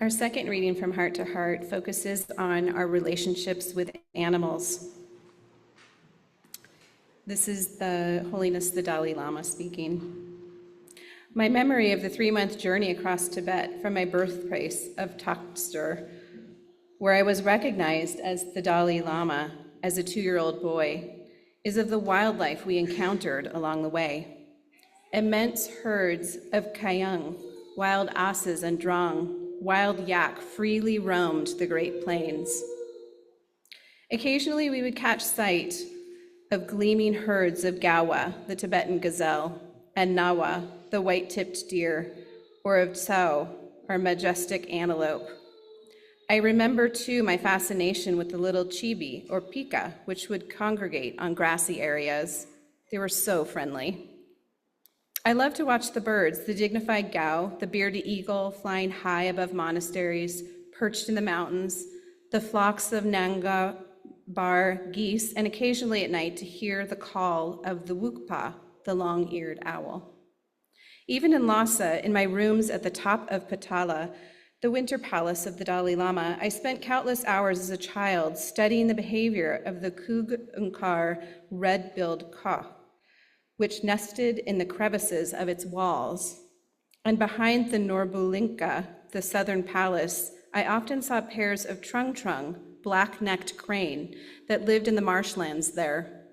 Our second reading from Heart to Heart focuses on our relationships with animals. This is the Holiness the Dalai Lama speaking. My memory of the 3-month journey across Tibet from my birthplace of Takhtsur, where I was recognized as the Dalai Lama as a 2-year-old boy, is of the wildlife we encountered along the way. Immense herds of kayung, wild asses and drong, wild yak freely roamed the Great Plains. Occasionally we would catch sight of gleaming herds of gawa, the Tibetan gazelle, and nawa, the white-tipped deer, or of tsao, our majestic antelope. I remember too my fascination with the little chibi, or pika, which would congregate on grassy areas. They were so friendly. I love to watch the birds, the dignified gao, the bearded eagle flying high above monasteries, perched in the mountains, the flocks of nanga bar geese, and occasionally at night to hear the call of the wukpa, the long-eared owl. Even in Lhasa, in my rooms at the top of Patala, the winter palace of the Dalai Lama, I spent countless hours as a child studying the behavior of the Kugunkar red-billed kaw, which nested in the crevices of its walls. And behind the Norbulinka, the southern palace, I often saw pairs of trung-trung, black-necked crane, that lived in the marshlands there,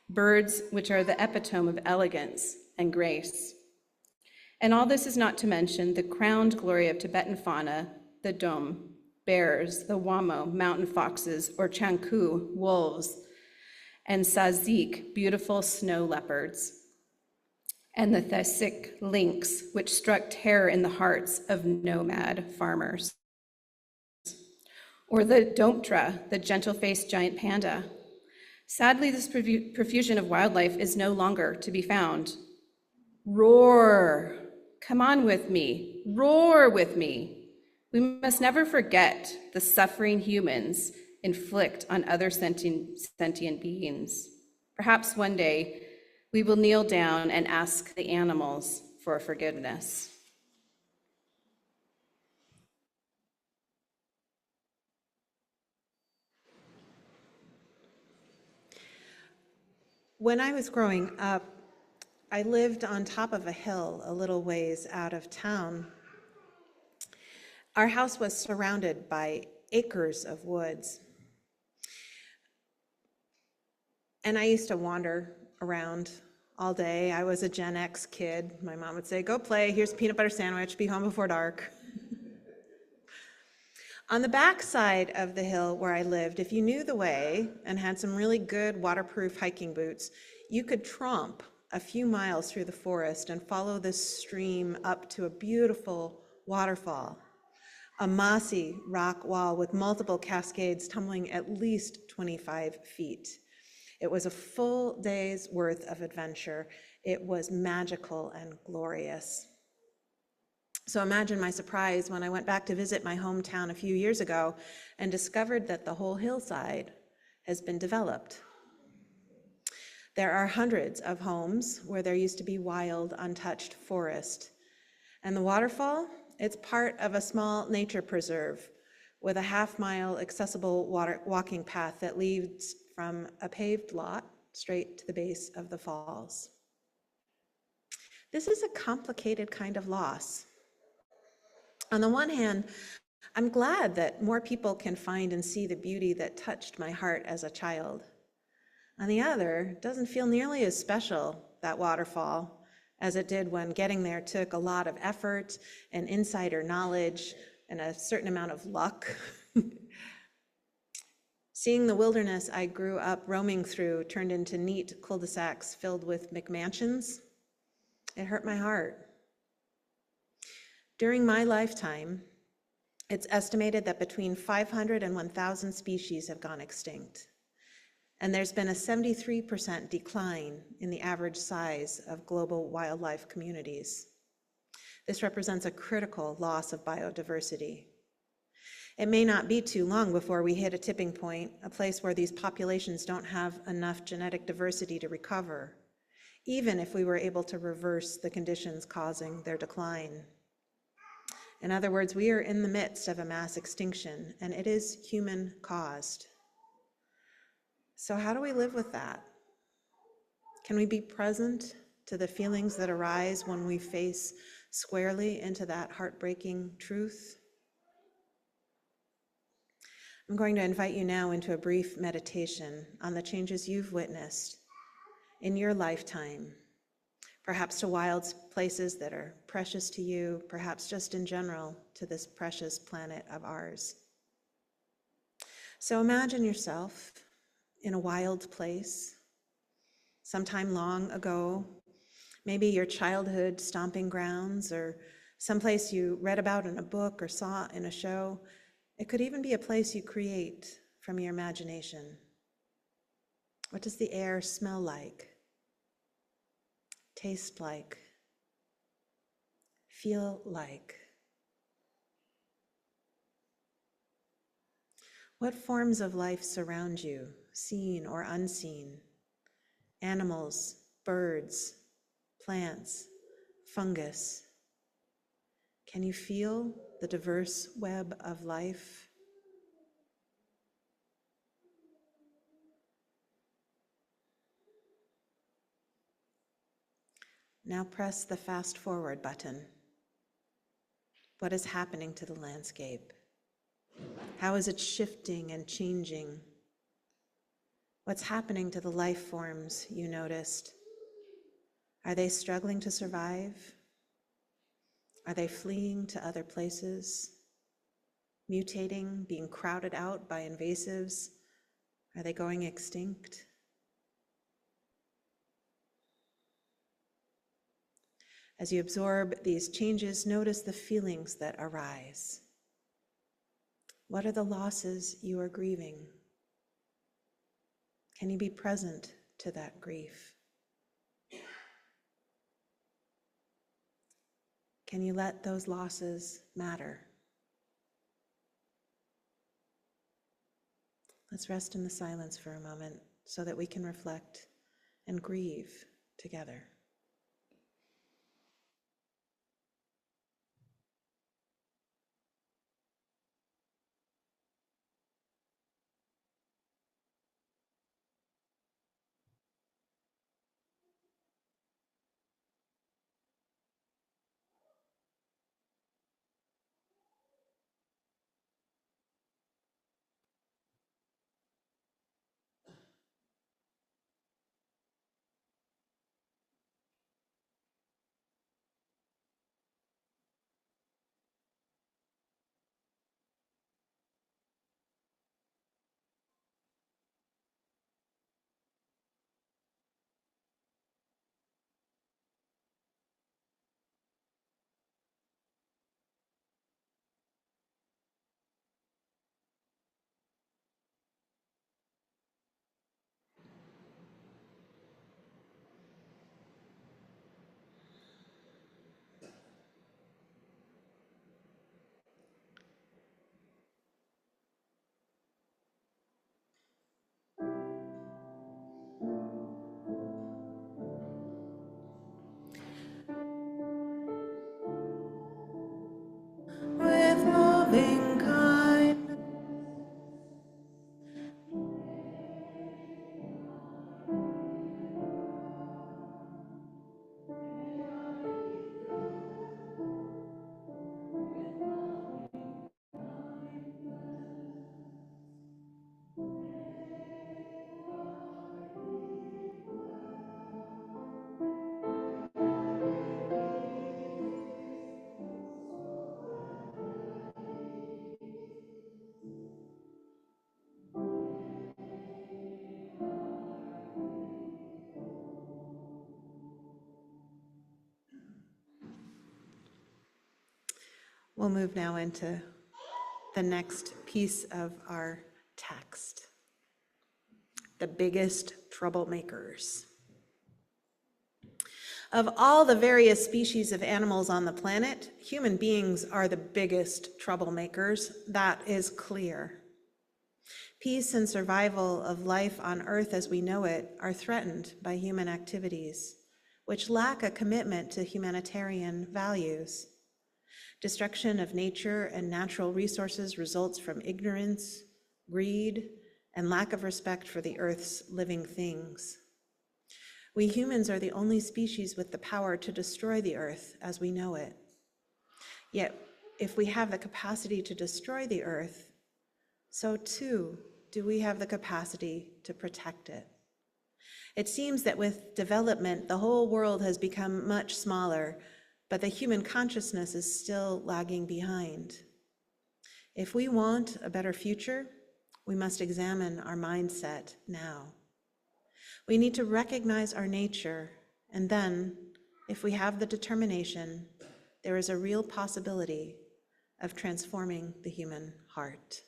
birds which are the epitome of elegance and grace. And all this is not to mention the crowned glory of Tibetan fauna, the dom, bears, the wamo, mountain foxes, or chanku, wolves, and sazik, beautiful snow leopards, and the thesik lynx, which struck terror in the hearts of nomad farmers. Or the domptra, the gentle-faced giant panda. Sadly, this profusion of wildlife is no longer to be found. Roar, come on with me, roar with me. We must never forget the suffering humans inflict on other sentient beings. Perhaps one day we will kneel down and ask the animals for forgiveness. When I was growing up, I lived on top of a hill a little ways out of town. Our house was surrounded by acres of woods. And I used to wander around all day. I was a Gen X kid. My mom would say, go play, here's a peanut butter sandwich, be home before dark. On the back side of the hill where I lived, if you knew the way and had some really good waterproof hiking boots, you could tromp a few miles through the forest and follow this stream up to a beautiful waterfall, a mossy rock wall with multiple cascades tumbling at least 25 feet. It was a full day's worth of adventure. It was magical and glorious. So imagine my surprise when I went back to visit my hometown a few years ago and discovered that the whole hillside has been developed. There are hundreds of homes where there used to be wild, untouched forest. And the waterfall, it's part of a small nature preserve with a half-mile accessible walking path that leads from a paved lot straight to the base of the falls. This is a complicated kind of loss. On the one hand, I'm glad that more people can find and see the beauty that touched my heart as a child. On the other, it doesn't feel nearly as special, that waterfall, as it did when getting there took a lot of effort and insider knowledge and a certain amount of luck. Seeing the wilderness I grew up roaming through turned into neat cul-de-sacs filled with McMansions, it hurt my heart. During my lifetime, it's estimated that between 500 and 1,000 species have gone extinct. And there's been a 73% decline in the average size of global wildlife communities. This represents a critical loss of biodiversity. It may not be too long before we hit a tipping point, a place where these populations don't have enough genetic diversity to recover, even if we were able to reverse the conditions causing their decline. In other words, we are in the midst of a mass extinction, and it is human caused. So how do we live with that? Can we be present to the feelings that arise when we face squarely into that heartbreaking truth? I'm going to invite you now into a brief meditation on the changes you've witnessed in your lifetime, perhaps to wild places that are precious to you, perhaps just in general to this precious planet of ours. So imagine yourself in a wild place, sometime long ago, maybe your childhood stomping grounds or someplace you read about in a book or saw in a show. It could even be a place you create from your imagination. What does the air smell like? Taste like? Feel like? What forms of life surround you, seen or unseen? Animals, birds, plants, fungus. Can you feel the diverse web of life? Now press the fast forward button. What is happening to the landscape? How is it shifting and changing? What's happening to the life forms you noticed? Are they struggling to survive? Are they fleeing to other places? Mutating, being crowded out by invasives? Are they going extinct? As you absorb these changes, notice the feelings that arise. What are the losses you are grieving? Can you be present to that grief? Can you let those losses matter? Let's rest in the silence for a moment so that we can reflect and grieve together. With loving kindness. We'll move now into the next piece of our text, the biggest troublemakers. Of all the various species of animals on the planet, human beings are the biggest troublemakers. That is clear. Peace and survival of life on Earth as we know it are threatened by human activities, which lack a commitment to humanitarian values. Destruction of nature and natural resources results from ignorance, greed, and lack of respect for the Earth's living things. We humans are the only species with the power to destroy the Earth as we know it. Yet, if we have the capacity to destroy the Earth, so too do we have the capacity to protect it. It seems that with development, the whole world has become much smaller, but the human consciousness is still lagging behind. If we want a better future, we must examine our mindset now. We need to recognize our nature, and then, if we have the determination, there is a real possibility of transforming the human heart.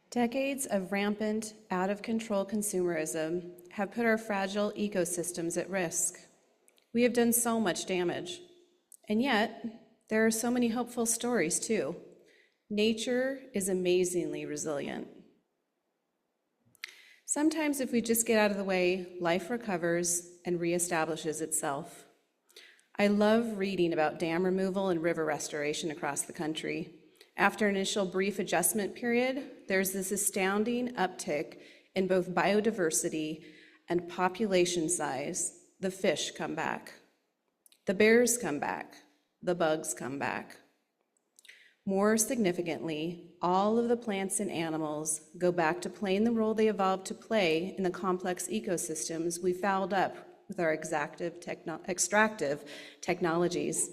Decades of rampant, out-of-control consumerism have put our fragile ecosystems at risk. We have done so much damage, and yet there are so many hopeful stories too. Nature is amazingly resilient. Sometimes if we just get out of the way, life recovers and reestablishes itself. I love reading about dam removal and river restoration across the country. After an initial brief adjustment period, there's this astounding uptick in both biodiversity and population size. The fish come back. The bears come back. The bugs come back. More significantly, all of the plants and animals go back to playing the role they evolved to play in the complex ecosystems we fouled up with our extractive technologies.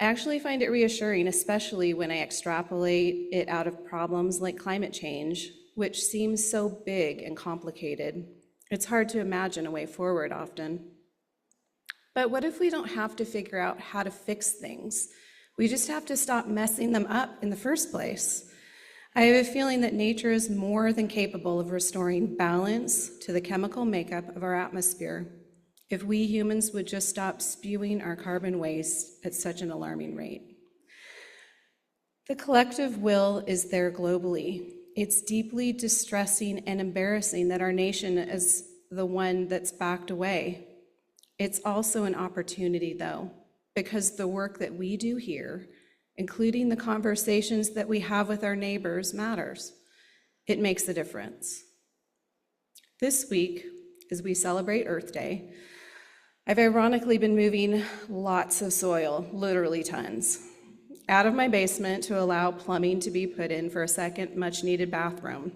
I actually find it reassuring, especially when I extrapolate it out of problems like climate change, which seems so big and complicated. It's hard to imagine a way forward often. But what if we don't have to figure out how to fix things? We just have to stop messing them up in the first place. I have a feeling that nature is more than capable of restoring balance to the chemical makeup of our atmosphere if we humans would just stop spewing our carbon waste at such an alarming rate. The collective will is there globally. It's deeply distressing and embarrassing that our nation is the one that's backed away. It's also an opportunity, though, because the work that we do here, including the conversations that we have with our neighbors, matters. It makes a difference. This week, as we celebrate Earth Day, I've ironically been moving lots of soil, literally tons, out of my basement to allow plumbing to be put in for a second much-needed bathroom.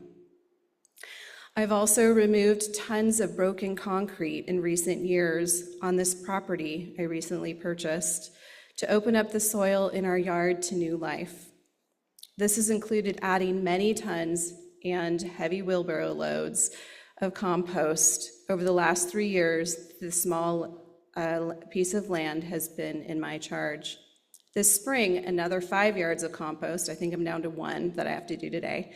I've also removed tons of broken concrete in recent years on this property I recently purchased to open up the soil in our yard to new life. This has included adding many tons and heavy wheelbarrow loads of compost. Over the last 3 years, this small piece of land has been in my charge. This spring, another 5 yards of compost, I think I'm down to 1 that I have to do today,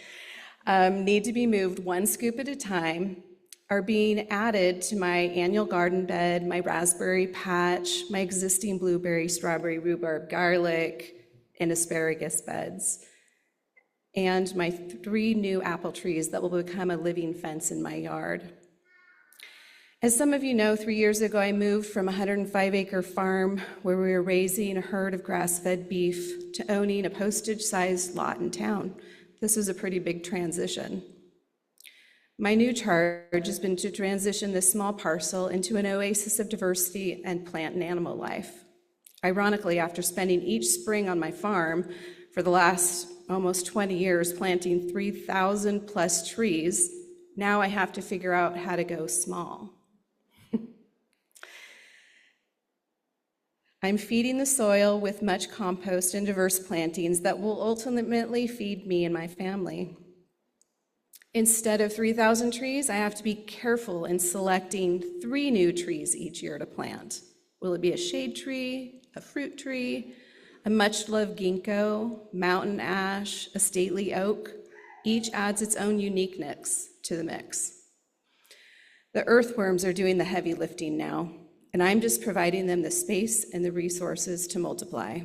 need to be moved 1 scoop at a time, are being added to my annual garden bed, my raspberry patch, my existing blueberry, strawberry, rhubarb, garlic, and asparagus beds, and my 3 new apple trees that will become a living fence in my yard. As some of you know, 3 years ago, I moved from a 105-acre farm where we were raising a herd of grass-fed beef to owning a postage-sized lot in town. This was a pretty big transition. My new charge has been to transition this small parcel into an oasis of diversity and plant and animal life. Ironically, after spending each spring on my farm for the last almost 20 years planting 3,000 plus trees, now I have to figure out how to go small. I'm feeding the soil with much compost and diverse plantings that will ultimately feed me and my family. Instead of 3,000 trees, I have to be careful in selecting 3 new trees each year to plant. Will it be a shade tree, a fruit tree, a much-loved ginkgo, mountain ash, a stately oak? Each adds its own uniqueness to the mix. The earthworms are doing the heavy lifting now, and I'm just providing them the space and the resources to multiply.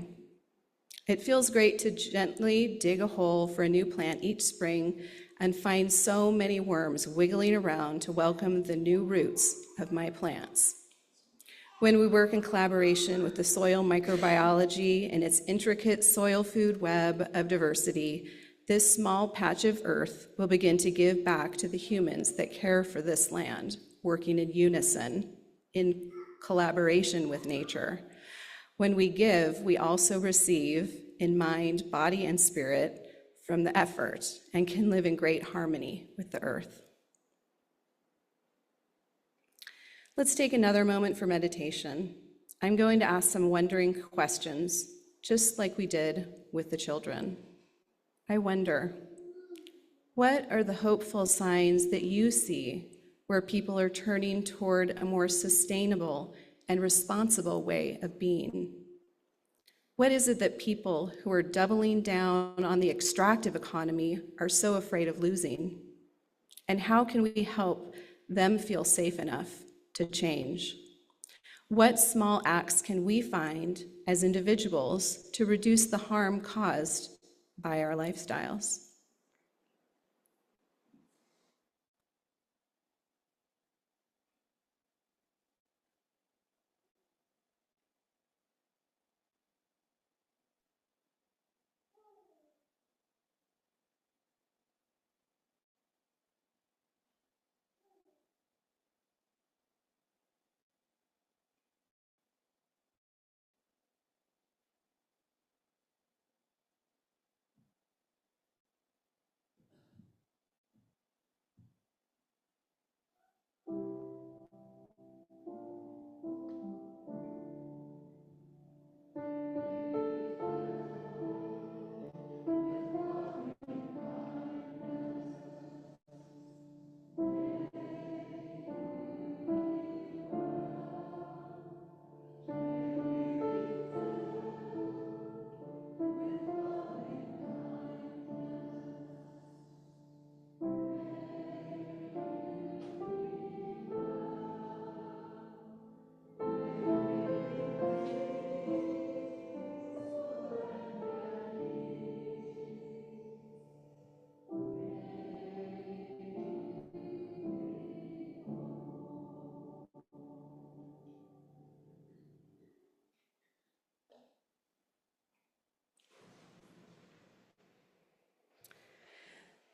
It feels great to gently dig a hole for a new plant each spring and find so many worms wiggling around to welcome the new roots of my plants. When we work in collaboration with the soil microbiology and its intricate soil food web of diversity, this small patch of earth will begin to give back to the humans that care for this land, working in unison, in collaboration with nature. When we give, we also receive in mind, body, and spirit from the effort and can live in great harmony with the earth. Let's take another moment for meditation. I'm going to ask some wondering questions, just like we did with the children. I wonder, what are the hopeful signs that you see where people are turning toward a more sustainable and responsible way of being? What is it that people who are doubling down on the extractive economy are so afraid of losing? And how can we help them feel safe enough to change? What small acts can we find as individuals to reduce the harm caused by our lifestyles?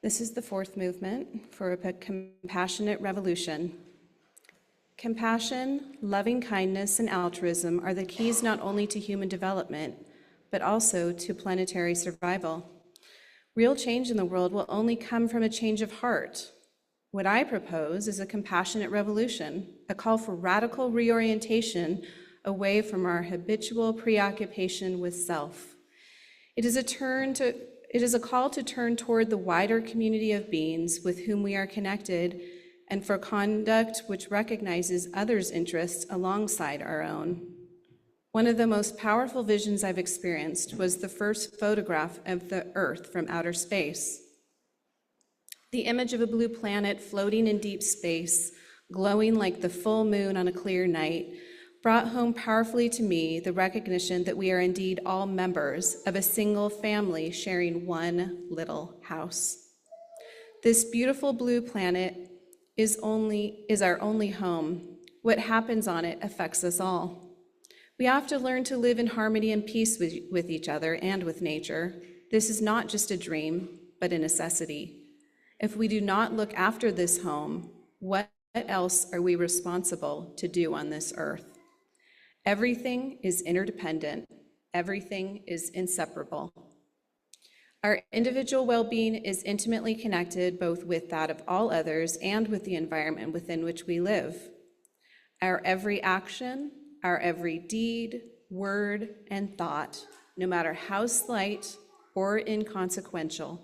This is the fourth movement for a compassionate revolution. Compassion, loving kindness, and altruism are the keys not only to human development, but also to planetary survival. Real change in the world will only come from a change of heart. What I propose is a compassionate revolution, a call for radical reorientation away from our habitual preoccupation with self. It is a call to turn toward the wider community of beings with whom we are connected, and for conduct which recognizes others' interests alongside our own. One of the most powerful visions I've experienced was the first photograph of the Earth from outer space. The image of a blue planet floating in deep space, glowing like the full moon on a clear night, brought home powerfully to me the recognition that we are indeed all members of a single family sharing one little house. This beautiful blue planet is our only home. What happens on it affects us all. We have to learn to live in harmony and peace with each other and with nature. This is not just a dream, but a necessity. If we do not look after this home, what else are we responsible to do on this earth? Everything is interdependent. Everything is inseparable. Our individual well-being is intimately connected both with that of all others and with the environment within which we live. Our every action, our every deed, word, and thought, no matter how slight or inconsequential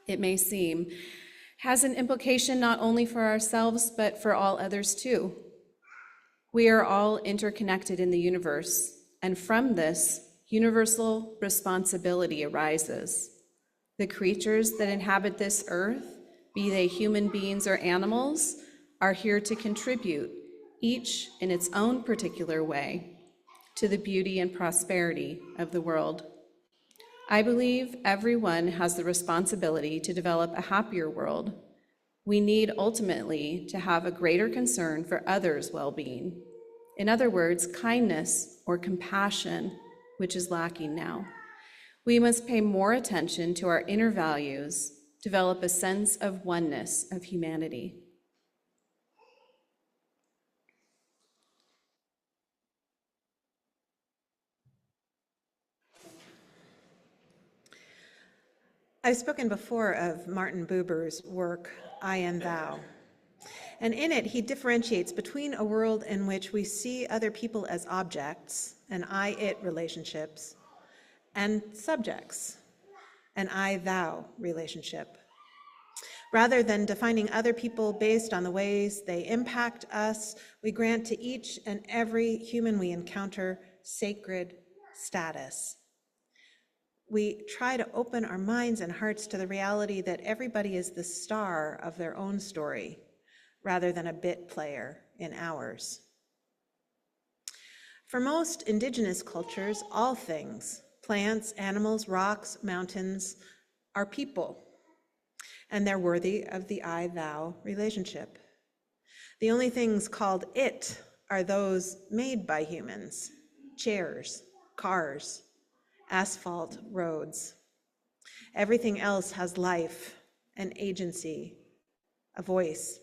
it may seem, has an implication not only for ourselves, but for all others too. We are all interconnected in the universe, and from this, universal responsibility arises. The creatures that inhabit this earth, be they human beings or animals, are here to contribute, each in its own particular way, to the beauty and prosperity of the world. I believe everyone has the responsibility to develop a happier world. We need ultimately to have a greater concern for others' well-being. In other words, kindness or compassion, which is lacking now. We must pay more attention to our inner values, develop a sense of oneness of humanity. I've spoken before of Martin Buber's work, I and Thou. And in it, he differentiates between a world in which we see other people as objects, and I-it relationships, and subjects, an I-thou relationship. Rather than defining other people based on the ways they impact us, we grant to each and every human we encounter sacred status. We try to open our minds and hearts to the reality that everybody is the star of their own story, rather than a bit player in ours. For most indigenous cultures, all things, plants, animals, rocks, mountains, are people, and they're worthy of the I-thou relationship. The only things called it are those made by humans: chairs, cars, asphalt roads. Everything else has life, an agency, a voice.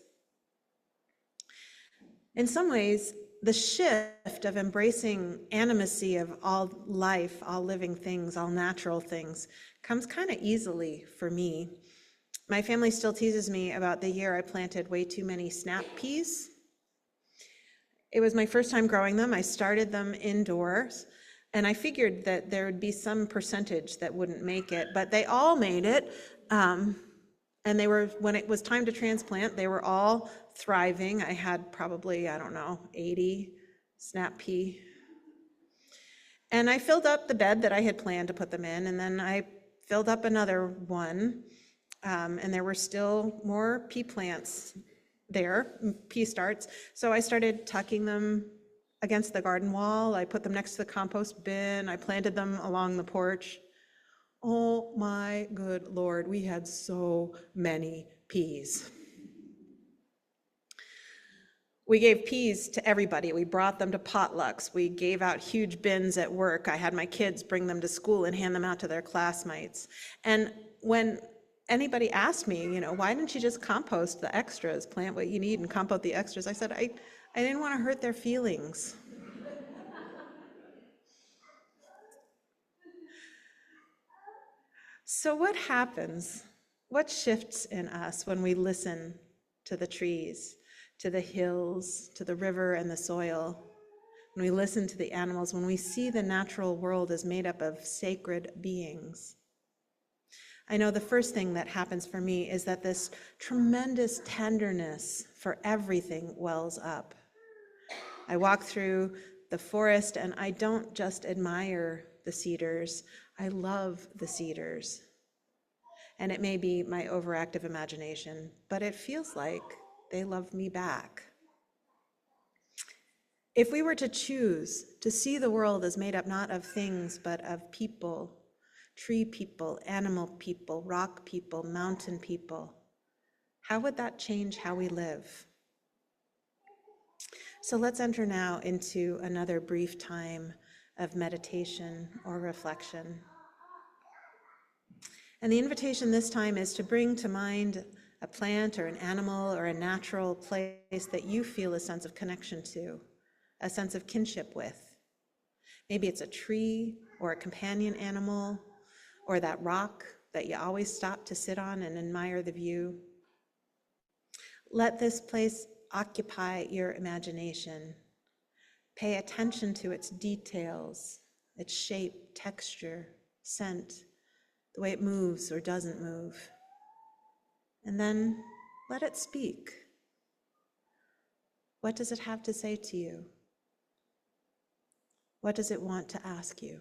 In some ways, the shift of embracing animacy of all life, all living things, all natural things, comes kind of easily for me. My family still teases me about the year I planted way too many snap peas. It was my first time growing them. I started them indoors, and I figured that there would be some percentage that wouldn't make it, but they all made it. And they were, when it was time to transplant, they were all thriving. I had probably, 80 snap pea. And I filled up the bed that I had planned to put them in, and then I filled up another one, and there were still more pea plants there, pea starts. So I started tucking them against the garden wall. I put them next to the compost bin. I planted them along the porch. Oh my good Lord, we had so many peas. We gave peas to everybody. We brought them to potlucks. We gave out huge bins at work. I had my kids bring them to school and hand them out to their classmates. And when anybody asked me, why didn't you just compost the extras, plant what you need and compost the extras? I said, I didn't want to hurt their feelings. So what happens? What shifts in us when we listen to the trees, to the hills, to the river and the soil? When we listen to the animals, when we see the natural world as made up of sacred beings? I know the first thing that happens for me is that this tremendous tenderness for everything wells up. I walk through the forest and I don't just admire the cedars, I love the cedars. And it may be my overactive imagination, but it feels like they love me back. If we were to choose to see the world as made up not of things, but of people, tree people, animal people, rock people, mountain people, how would that change how we live? So let's enter now into another brief time of meditation or reflection. And the invitation this time is to bring to mind a plant or an animal or a natural place that you feel a sense of connection to, a sense of kinship with. Maybe it's a tree or a companion animal or that rock that you always stop to sit on and admire the view. Let this place occupy your imagination. Pay attention to its details, its shape, texture, scent, the way it moves or doesn't move. And then let it speak. What does it have to say to you? What does it want to ask you?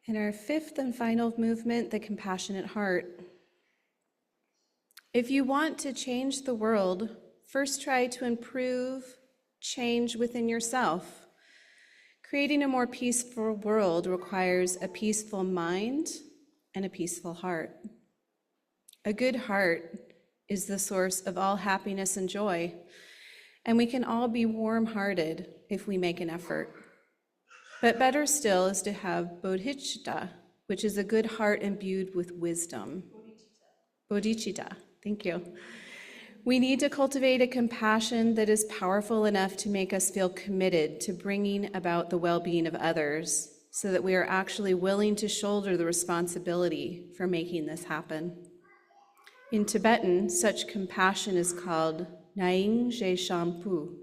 In our fifth and final movement, the compassionate heart. If you want to change the world, first try to improve change within yourself. Creating a more peaceful world requires a peaceful mind and a peaceful heart. A good heart is the source of all happiness and joy, and we can all be warm-hearted if we make an effort. But better still is to have bodhicitta, which is a good heart imbued with wisdom. Bodhicitta, thank you. We need to cultivate a compassion that is powerful enough to make us feel committed to bringing about the well-being of others, so that we are actually willing to shoulder the responsibility for making this happen. In Tibetan, such compassion is called Naing Je Shampu,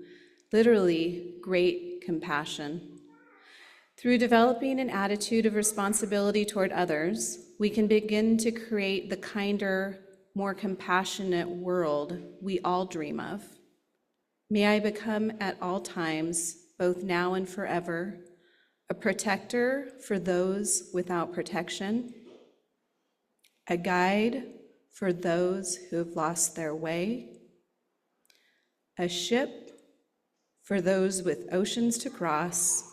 literally great compassion. Through developing an attitude of responsibility toward others, we can begin to create the kinder, more compassionate world we all dream of. May I become at all times, both now and forever, a protector for those without protection, a guide for those who have lost their way, a ship for those with oceans to cross,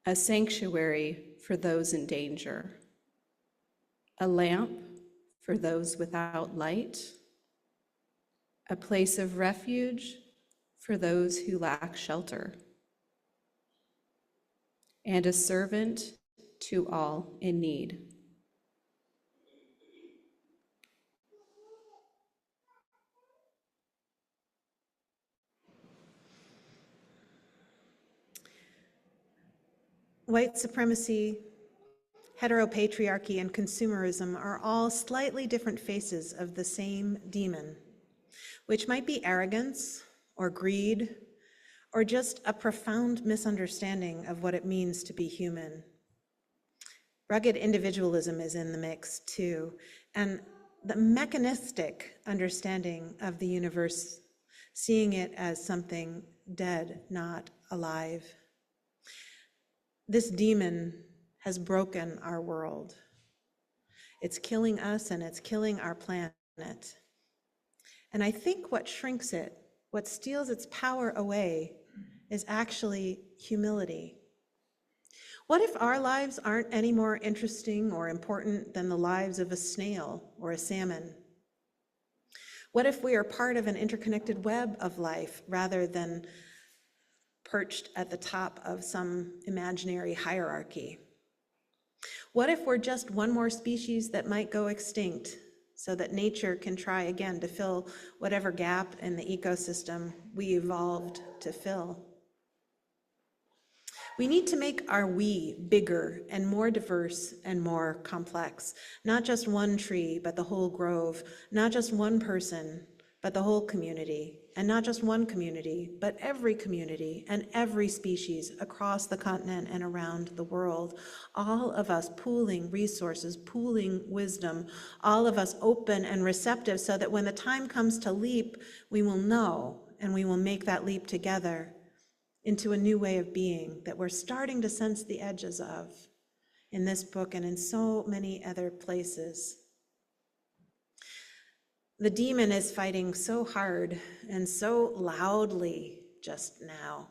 a sanctuary for those in danger, a lamp for those without light, a place of refuge for those who lack shelter, and a servant to all in need. White supremacy, heteropatriarchy, and consumerism are all slightly different faces of the same demon, which might be arrogance or greed or just a profound misunderstanding of what it means to be human. Rugged individualism is in the mix too, and the mechanistic understanding of the universe, seeing it as something dead, not alive. This demon has broken our world. It's killing us and it's killing our planet. And I think what shrinks it, what steals its power away, is actually humility. What if our lives aren't any more interesting or important than the lives of a snail or a salmon? What if we are part of an interconnected web of life rather than perched at the top of some imaginary hierarchy? What if we're just one more species that might go extinct so that nature can try again to fill whatever gap in the ecosystem we evolved to fill? We need to make our we bigger and more diverse and more complex. Not just one tree, but the whole grove. Not just one person, but the whole community. And not just one community, but every community and every species across the continent and around the world. All of us pooling resources, pooling wisdom, all of us open and receptive so that when the time comes to leap, we will know and we will make that leap together into a new way of being that we're starting to sense the edges of in this book and in so many other places. The demon is fighting so hard and so loudly just now.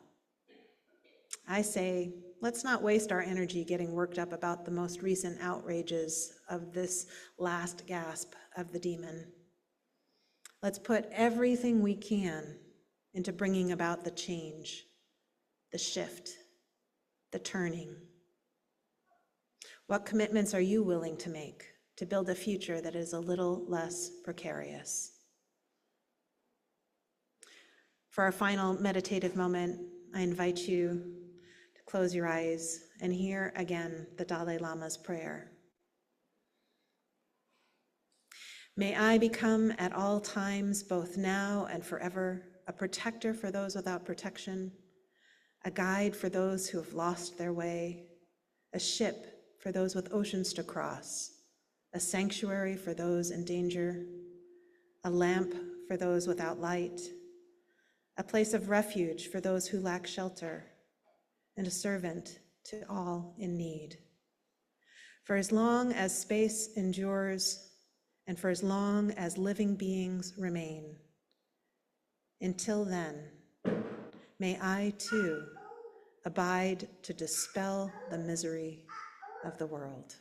I say, let's not waste our energy getting worked up about the most recent outrages of this last gasp of the demon. Let's put everything we can into bringing about the change, the shift, the turning. What commitments are you willing to make to build a future that is a little less precarious? For our final meditative moment, I invite you to close your eyes and hear again the Dalai Lama's prayer. May I become at all times, both now and forever, a protector for those without protection, a guide for those who have lost their way, a ship for those with oceans to cross, a sanctuary for those in danger, a lamp for those without light, a place of refuge for those who lack shelter, and a servant to all in need. For as long as space endures, and for as long as living beings remain. Until then, may I too abide to dispel the misery of the world.